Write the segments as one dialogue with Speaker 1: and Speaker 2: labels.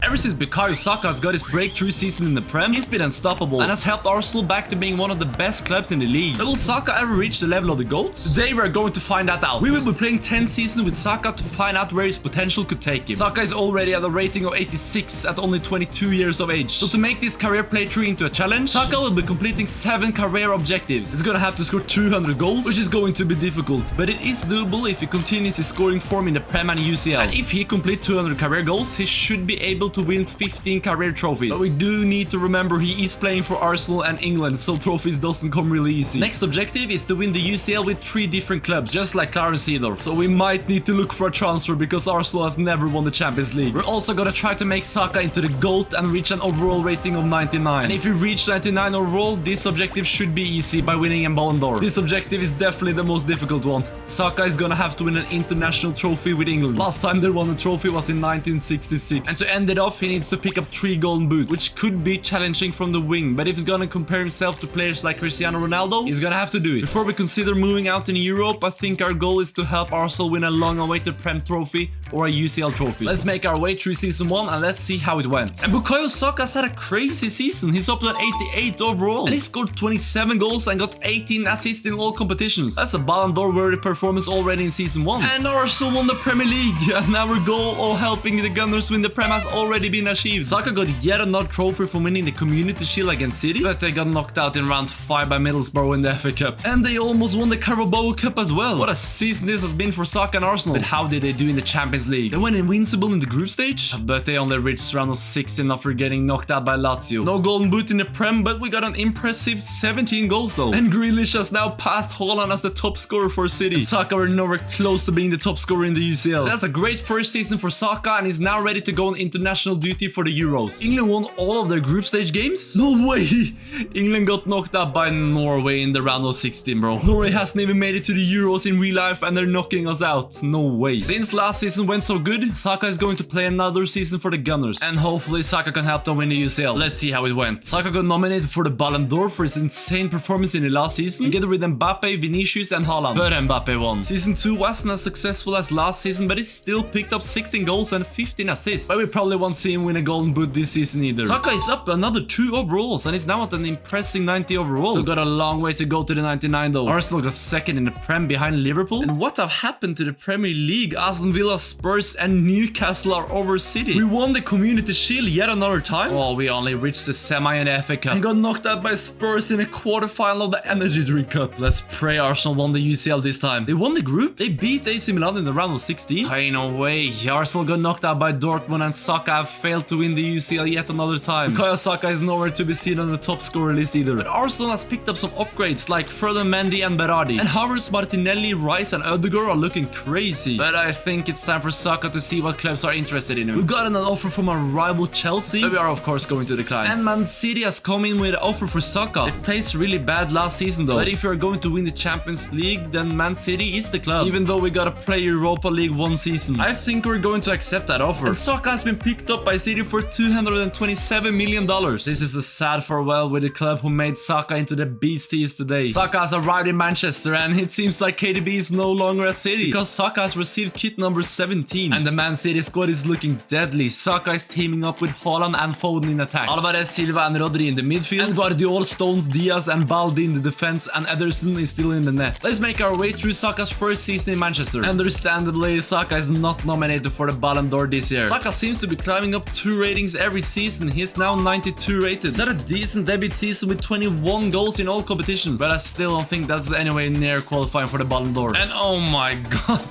Speaker 1: Ever since Bukayo Saka has got his breakthrough season in the Prem, he's been unstoppable and has helped Arsenal back to being one of the best clubs in the league. But will Saka ever reach the level of the GOAT? Today we're going to find that out. We will be playing 10 seasons with Saka to find out where his potential could take him. Saka is already at a rating of 86 at only 22 years of age. So to make this career playthrough into a challenge, Saka will be completing 7 career objectives. He's gonna have to score 200 goals, which is going to be difficult, but it is doable if he continues his scoring form in the Prem and UCL. And if he completes 200 career goals, he should be able to win 15 career trophies. But we do need to remember he is playing for Arsenal and England, so trophies doesn't come really easy. Next objective is to win the UCL with 3 different clubs, just like Clarence Seedorf. So we might need to look for a transfer because Arsenal has never won the Champions League. We're also gonna try to make Saka into the GOAT and reach an overall rating of 99. And if we reach 99 overall, this objective should be easy by winning a Ballon d'Or. This objective is definitely the most difficult one. Saka is gonna have to win an international trophy with England. Last time they won a trophy was in 1966. And to end it off, he needs to pick up 3 golden boots, which could be challenging from the wing, but if he's gonna compare himself to players like Cristiano Ronaldo, he's gonna have to do it. Before we consider moving out in Europe, I think our goal is to help Arsenal win a long-awaited Prem trophy or a UCL trophy. Let's make our way through season 1 and let's see how it went. And Bukayo Saka has had a crazy season. He's up to an 88 overall, and he scored 27 goals and got 18 assists in all competitions. That's a Ballon d'Or worthy performance already in season 1. And Arsenal won the Premier League, and our goal of helping the Gunners win the Prem has already been achieved. Saka got yet another trophy for winning the Community Shield against City, but they got knocked out in round 5 by Middlesbrough in the FA Cup. And they almost won the Carabao Cup as well. What a season this has been for Saka and Arsenal. But how did they do in the Champions League? They went invincible in the group stage, but they only reached round of 16 after getting knocked out by Lazio. No golden boot in the Prem, but we got an impressive 17 goals though. And Grealish has now passed Haaland as the top scorer for City. And Saka were nowhere close to being the top scorer in the UCL. That's a great first season for Saka, and he's now ready to go on international duty for the Euros. England won all of their group stage games? No way! England got knocked out by Norway in the round of 16, bro. Norway hasn't even made it to the Euros in real life, and they're knocking us out. No way. Since last season went so good, Saka is going to play another season for the Gunners. And hopefully Saka can help them win the UCL. Let's see how it went. Saka got nominated for the Ballon d'Or for his insane performance in the last season, together with Mbappe, Vinicius and Haaland. But Mbappe won. Season 2 wasn't as successful as last season, but he still picked up 16 goals and 15 assists. But we probably won't see him win a golden boot this season either. Saka is up another 2 overalls and is now at an impressive 90 overall. Still got a long way to go to the 99 though. Arsenal got second in the Prem behind Liverpool. And what have happened to the Premier League? Aston Villa, Spurs and Newcastle are over City. We won the Community Shield yet another time. Oh, we only reached the semi in the FA Cup and got knocked out by Spurs in a quarterfinal of the Energy Drink Cup. Let's pray Arsenal won the UCL this time. They won the group. They beat AC Milan in the round of 16. Hey, no way. Arsenal got knocked out by Dortmund and Saka have failed to win the UCL yet another time. Bukayo Saka is nowhere to be seen on the top scorer list either. But Arsenal has picked up some upgrades like Ferdinand Mendy and Berardi. And Havertz, Martinelli, Rice and Ødegaard are looking crazy. But I think it's time for Saka to see what clubs are interested in him. We've gotten an offer from our rival Chelsea, but we are of course going to decline. And Man City has come in with an offer for Saka. They played really bad last season though. But if you're going to win the Champions League, then Man City is the club. Even though we gotta play Europa League 1 season. I think we're going to accept that offer. And Saka has been picked up by City for $227 million. This is a sad farewell with the club who made Saka into the beast he is today. Saka has arrived in Manchester and it seems like KDB is no longer at City because Saka has received kit number 17. And the Man City squad is looking deadly. Saka is teaming up with Haaland and Foden in attack. Alvarez, Silva and Rodri in the midfield. And Guardiola, Stones, Diaz and Baldi in the defense, and Ederson is still in the net. Let's make our way through Saka's first season in Manchester. Understandably, Saka is not nominated for the Ballon d'Or this year. Saka seems to be climbing up 2 ratings every season. He's now 92 rated. Is that a decent debut season with 21 goals in all competitions? But I still don't think that's anywhere near qualifying for the Ballon d'Or. And oh my god,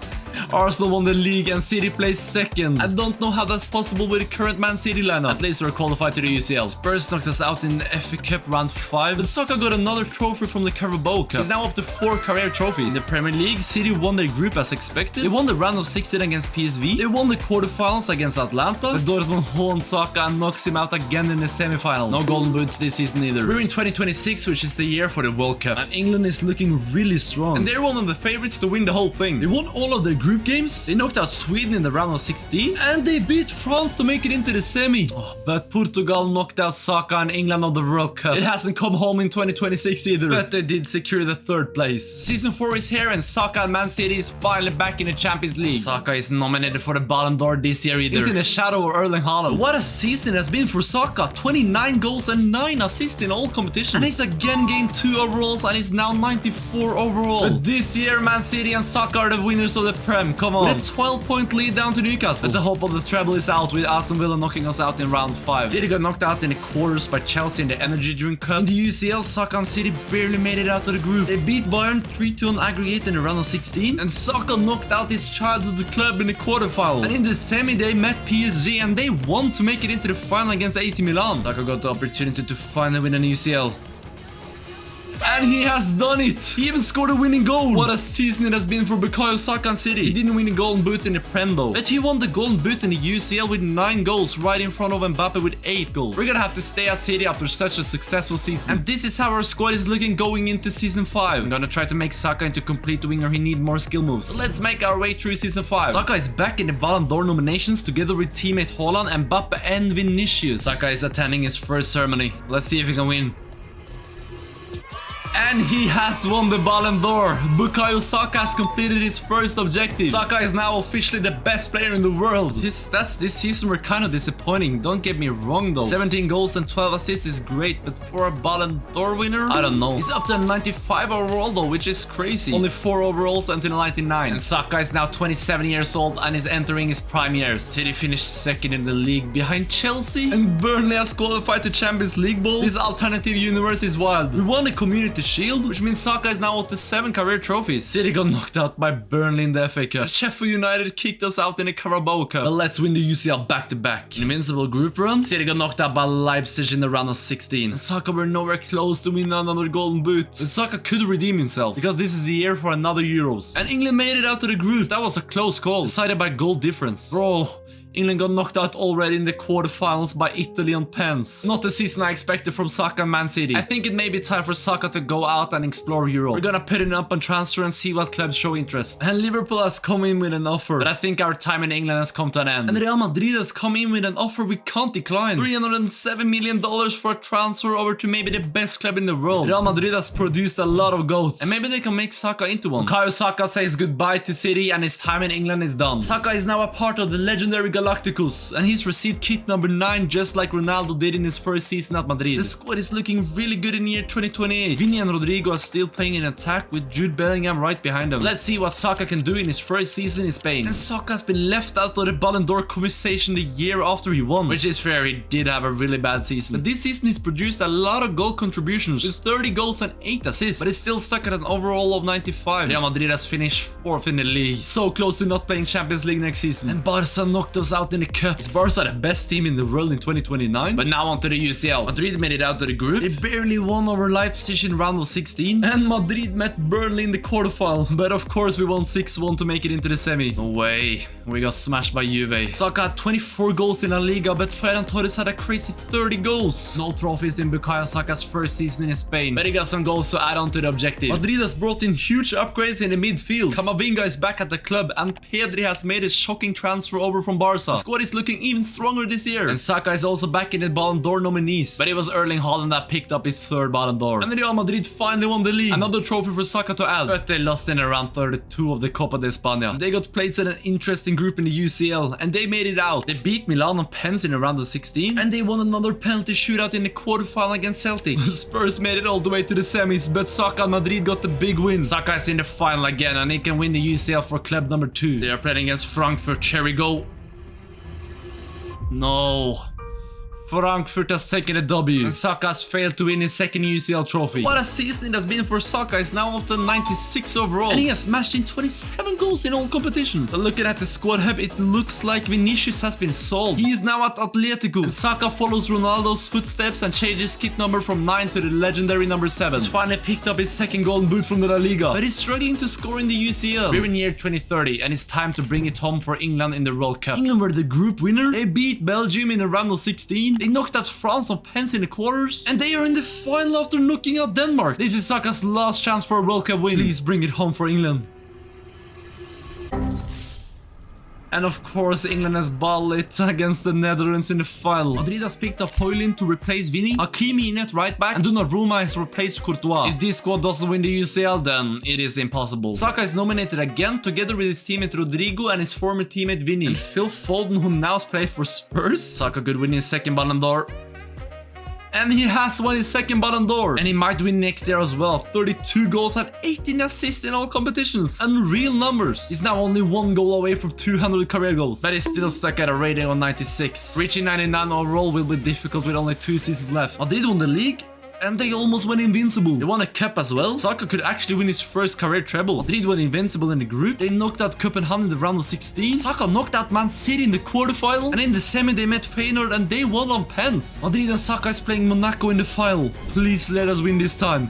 Speaker 1: Arsenal won the league and City placed second. I don't know how that's possible with the current Man City lineup. At least we're qualified to the UCL. Spurs knocked us out in the FA Cup round 5. But Saka got another trophy from the Carabao Cup. He's now up to 4 career trophies. In the Premier League, City won their group as expected. They won the round of 16 against PSV. They won the quarterfinals against Atlanta. But Dortmund won Saka and knocks him out again in the semi-final. No golden boots this season either. We're in 2026, which is the year for the World Cup. And England is looking really strong. And they're one of the favorites to win the whole thing. They won all of their group games. They knocked out Sweden in the round of 16, and they beat France to make it into the semi. But Portugal knocked out Saka and England of the World Cup. It hasn't come home in 2026 either, but they did secure the 3rd place. Season 4 is here, and Saka and Man City is finally back in the Champions League. Saka is nominated for the Ballon d'Or this year either. He's in the shadow of Erling Haaland. What a season it has been for Saka. 29 goals and 9 assists in all competitions. And he's again gained 2 overalls and is now 94 overall. But this year, Man City and Saka are the winners of the Prem. Come on. With a 12-point lead down to Newcastle. But the hope of the treble is out, with Aston Villa knocking us out in round 5. City got knocked out in the quarters by Chelsea in the Energy Drink Cup. In the UCL, Saka and City barely made it out of the group. They beat Bayern 3-2 on aggregate in the round of 16. And Saka knocked out his childhood club in the quarterfinal. And in the semi, they met PSG and they won to make it into the final against AC Milan. Saka got the opportunity to finally win an UCL. And he has done it! He even scored a winning goal! What a season it has been for Bukayo Saka and City. He didn't win the Golden Boot in the Prem though, but he won the Golden Boot in the UCL with 9 goals, right in front of Mbappe with 8 goals. We're gonna have to stay at City after such a successful season. And this is how our squad is looking going into Season 5. I'm gonna try to make Saka into complete winger. He needs more skill moves. So let's make our way through Season 5. Saka is back in the Ballon d'Or nominations together with teammate Haaland, Mbappe and Vinicius. Saka is attending his first ceremony. Let's see if he can win. And he has won the Ballon d'Or. Bukayo Saka has completed his first objective. Saka is now officially the best player in the world. His stats this season were kind of disappointing, don't get me wrong though. 17 goals and 12 assists is great, but for a Ballon d'Or winner, I don't know. He's up to 95 overall though, which is crazy. Only 4 overalls until 99. And Saka is now 27 years old and is entering his prime years. City finished 2nd in the league behind Chelsea, and Burnley has qualified to Champions League Bowl. This alternative universe is wild. We won the Community Shield, which means Saka is now up to 7 career trophies. City got knocked out by Burnley in the FA Cup. Sheffield United kicked us out in the Carabao Cup. But let's win the UCL back to back. In invincible group run, City got knocked out by Leipzig in the round of 16. And Saka were nowhere close to win another Golden Boot. But Saka could redeem himself, because this is the year for another Euros. And England made it out to the group. That was a close call, decided by goal difference. Bro, England got knocked out already in the quarterfinals by Italy on pens. Not the season I expected from Saka and Man City. I think it may be time for Saka to go out and explore Europe. We're gonna put him up on transfer and see what clubs show interest. And Liverpool has come in with an offer, but I think our time in England has come to an end. And Real Madrid has come in with an offer we can't decline. $307 million for a transfer over to maybe the best club in the world. Real Madrid has produced a lot of GOATs, and maybe they can make Saka into one. Bukayo Saka says goodbye to City and his time in England is done. Saka is now a part of the legendary Galacticos, and he's received kit number 9 just like Ronaldo did in his first season at Madrid. The squad is looking really good in year 2028. Vinny and Rodrigo are still playing in attack with Jude Bellingham right behind them. Let's see what Saka can do in his first season in Spain. And Saka has been left out of the Ballon d'Or conversation the year after he won, which is fair, he did have a really bad season. But this season he's produced a lot of goal contributions with 30 goals and 8 assists, but he's still stuck at an overall of 95. Real Madrid has finished 4th in the league, so close to not playing Champions League next season. And Barca knocked us out in the cup. Is Barca the best team in the world in 2029? But now onto the UCL. Madrid made it out of the group. They barely won over Leipzig in round of 16, and Madrid met Burnley in the quarterfinal. But of course we won 6-1 to make it into the semi. No way, we got smashed by Juve. Saka had 24 goals in La Liga, but Ferran Torres had a crazy 30 goals. No trophies in Bukayo Saka's first season in Spain, but he got some goals to add on to the objective. Madrid has brought in huge upgrades in the midfield. Camavinga is back at the club, and Pedri has made a shocking transfer over from Barca. The squad is looking even stronger this year. And Saka is also back in the Ballon d'Or nominees, but it was Erling Haaland that picked up his 3rd Ballon d'Or. And Real Madrid finally won the league. Another trophy for Saka to add, but they lost in around 32 of the Copa de España. They got placed in an interesting group in the UCL, and they made it out. They beat Milan on pens in around of 16, and they won another penalty shootout in the quarterfinal against Celtic. Spurs made it all the way to the semis, but Saka and Madrid got the big win. Saka is in the final again, and he can win the UCL for club number 2. They are playing against Frankfurt. Here we go. No. Frankfurt has taken a W, and Saka has failed to win his 2nd UCL trophy. What a season it has been for Saka. He's now up to 96 overall, and he has smashed in 27 goals in all competitions. But looking at the squad hub, it looks like Vinicius has been sold. He is now at Atletico, and Saka follows Ronaldo's footsteps and changes kit number from 9 to the legendary number 7. He's finally picked up his 2nd Golden Boot from the La Liga, but he's struggling to score in the UCL. We're in year 2030, and it's time to bring it home for England in the World Cup. England were the group winner. They beat Belgium in the round of 16. They knocked out France on pens in the quarters, and they are in the final after knocking out Denmark. This is Saka's last chance for a World Cup win. Please bring it home for England. And of course, England has battled it against the Netherlands in the final. Madrid has picked up Højlund to replace Vinny, Hakimi in at right back, and Donnarumma has replaced Courtois. If this squad doesn't win the UCL, then it is impossible. Saka is nominated again, together with his teammate Rodrigo and his former teammate Vinny. And Phil Foden, who now plays for Spurs. Saka could win his second Ballon d'Or. And he has won his second Ballon d'Or. And he might win next year as well. 32 goals and 18 assists in all competitions. Unreal numbers. He's now only 1 goal away from 200 career goals. But he's still stuck at a rating of 96. Reaching 99 overall will be difficult with only 2 seasons left. Madrid won the league. And they almost went invincible. They won a cup as well. Saka could actually win his first career treble. Madrid went invincible in the group. They knocked out Copenhagen in the round of 16. Saka knocked out Man City in the quarterfinal. And in the semi they met Feyenoord and they won on pens. Madrid and Saka is playing Monaco in the final. Please let us win this time.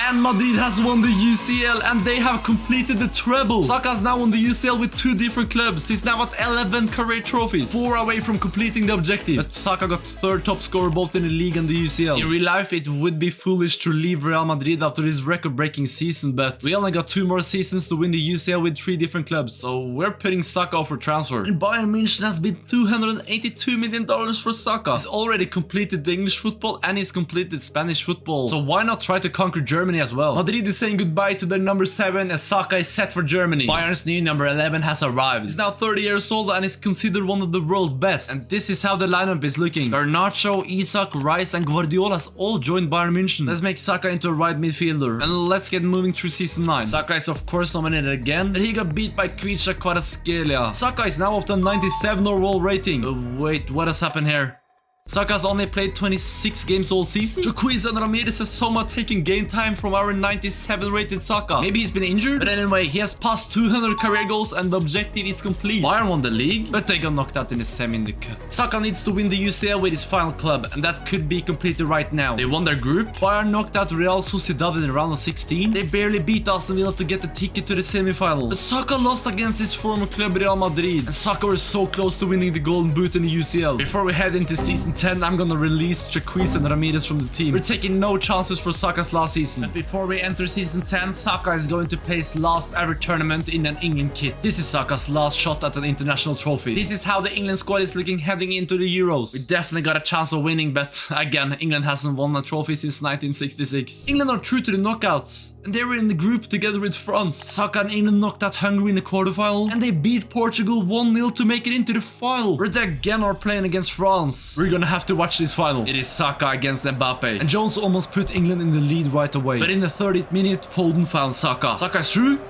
Speaker 1: And Madrid has won the UCL and they have completed the treble. Saka has now won the UCL with 2 different clubs. He's now at 11 career trophies, 4 away from completing the objective. But Saka got 3rd top scorer both in the league and the UCL. In real life, it would be foolish to leave Real Madrid after this record-breaking season, but we only got 2 more seasons to win the UCL with 3 different clubs. So we're putting Saka off for transfer. And Bayern München has bid $282 million for Saka. He's already completed the English football and he's completed Spanish football. So why not try to conquer Germany as well? Madrid is saying goodbye to their number 7 as Saka is set for Germany. Bayern's new number 11 has arrived. He's now 30 years old and is considered one of the world's best. And this is how the lineup is looking. Garnacho, Isak, Rice and Guardiola has all joined Bayern München. Let's make Saka into a right midfielder. And let's get moving through season 9. Saka is of course nominated again, but he got beat by Kvicha Kvaratskhelia. Saka is now up to 97 overall rating. Wait, what has happened here? Saka's only played 26 games all season. Chukwueze and Ramirez has somehow taken game time from our 97 rated Saka. Maybe he's been injured, but anyway, he has passed 200 career goals and the objective is complete. Bayern won the league, but they got knocked out in the semi in the cup. Saka needs to win the UCL with his final club, and that could be completed right now. They won their group. Bayern knocked out Real Sociedad in the round of 16. They barely beat Aston Villa to get the ticket to the semi-final. But Saka lost against his former club Real Madrid, and Saka was so close to winning the Golden Boot in the UCL. Before we head into season 10, I'm gonna release Chukwueze and Ramirez from the team. We're taking no chances for Saka's last season. But before we enter season 10, Saka is going to play his last ever tournament in an England kit. This is Saka's last shot at an international trophy. This is how the England squad is looking heading into the Euros. We definitely got a chance of winning, but again, England hasn't won a trophy since 1966. England are through to the knockouts, and they were in the group together with France. Saka and England knocked out Hungary in the quarterfinal, and they beat Portugal 1-0 to make it into the final, where they again are playing against France. We're gonna have to watch this final. It is Saka against Mbappe, and Jones almost put England in the lead right away. But in the 30th minute, Foden found Saka. Saka is through,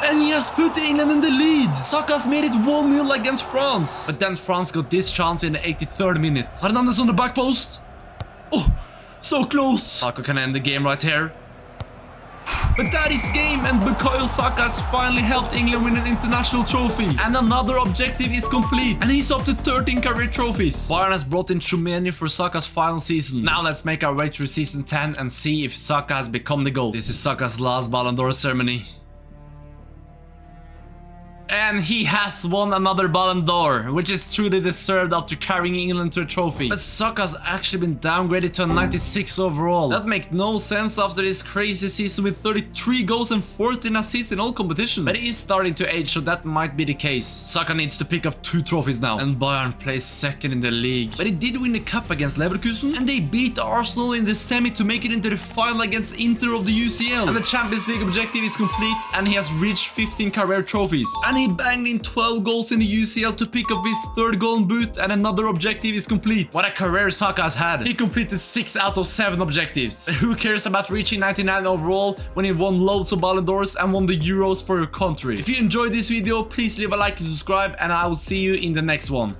Speaker 1: and he has put England in the lead. Saka's made it 1-0 against France. But then France got this chance in the 83rd minute. Hernandez on the back post. Oh, so close. Saka can end the game right here. But that is game, and Bukayo Saka has finally helped England win an international trophy. And another objective is complete. And he's up to 13 career trophies. Bayern has brought in Tchouaméni for Saka's final season. Now let's make our way through season 10 and see if Saka has become the GOAT. This is Saka's last Ballon d'Or ceremony. And he has won another Ballon d'Or, which is truly deserved after carrying England to a trophy. But Saka's actually been downgraded to a 96 overall. That makes no sense after this crazy season with 33 goals and 14 assists in all competitions. But he is starting to age, so that might be the case. Saka needs to pick up 2 trophies now, and Bayern plays second in the league. But he did win the cup against Leverkusen, and they beat Arsenal in the semi to make it into the final against Inter of the UCL. And the Champions League objective is complete, and he has reached 15 career trophies. And he banged in 12 goals in the UCL to pick up his 3rd Golden Boot, and another objective is complete. What a career Saka has had. He completed 6 out of 7 objectives. Who cares about reaching 99 overall when he won loads of Ballon d'Ors and won the Euros for your country? If you enjoyed this video, please leave a like and subscribe, and I will see you in the next one.